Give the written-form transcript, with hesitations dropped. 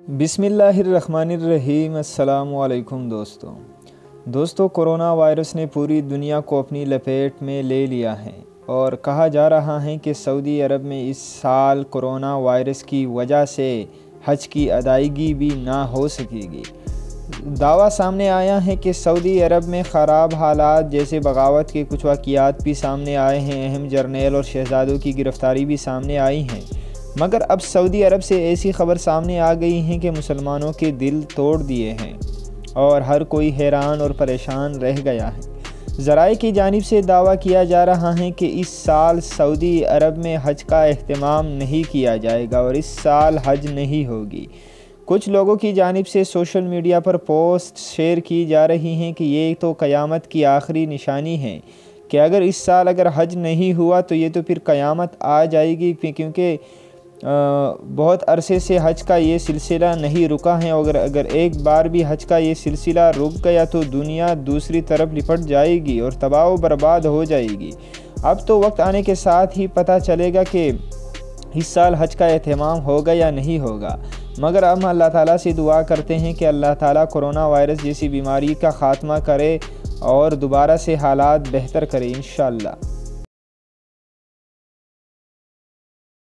بسم اللہ الرحمن الرحیم۔ السلام علیکم دوستو، کرونا وائرس نے پوری دنیا کو اپنی لپیٹ میں لے لیا ہے اور کہا جا رہا ہے کہ سعودی عرب میں اس سال کرونا وائرس کی وجہ سے حج کی ادائیگی بھی نہ ہو سکے گی۔ دعویٰ سامنے آیا ہے کہ سعودی عرب میں خراب حالات جیسے بغاوت کے کچھ واقعات بھی سامنے آئے ہیں، اہم جرنیل اور شہزادوں کی گرفتاری بھی سامنے آئی ہیں، مگر اب سعودی عرب سے ایسی خبر سامنے آ گئی ہے کہ مسلمانوں کے دل توڑ دیے ہیں اور ہر کوئی حیران اور پریشان رہ گیا ہے۔ ذرائع کی جانب سے دعویٰ کیا جا رہا ہے کہ اس سال سعودی عرب میں حج کا اہتمام نہیں کیا جائے گا اور اس سال حج نہیں ہوگی۔ کچھ لوگوں کی جانب سے سوشل میڈیا پر پوسٹ شیئر کی جا رہی ہیں کہ یہ تو قیامت کی آخری نشانی ہے کہ اگر اس سال حج نہیں ہوا تو یہ تو پھر قیامت آ جائے گی، کیونکہ بہت عرصے سے حج کا یہ سلسلہ نہیں رکا ہے، اور اگر ایک بار بھی حج کا یہ سلسلہ رک گیا تو دنیا دوسری طرف لپٹ جائے گی اور تباہ و برباد ہو جائے گی۔ اب تو وقت آنے کے ساتھ ہی پتہ چلے گا کہ اس سال حج کا اہتمام ہوگا یا نہیں ہوگا، مگر ہم اللہ تعالیٰ سے دعا کرتے ہیں کہ اللہ تعالیٰ کرونا وائرس جیسی بیماری کا خاتمہ کرے اور دوبارہ سے حالات بہتر کرے انشاءاللہ۔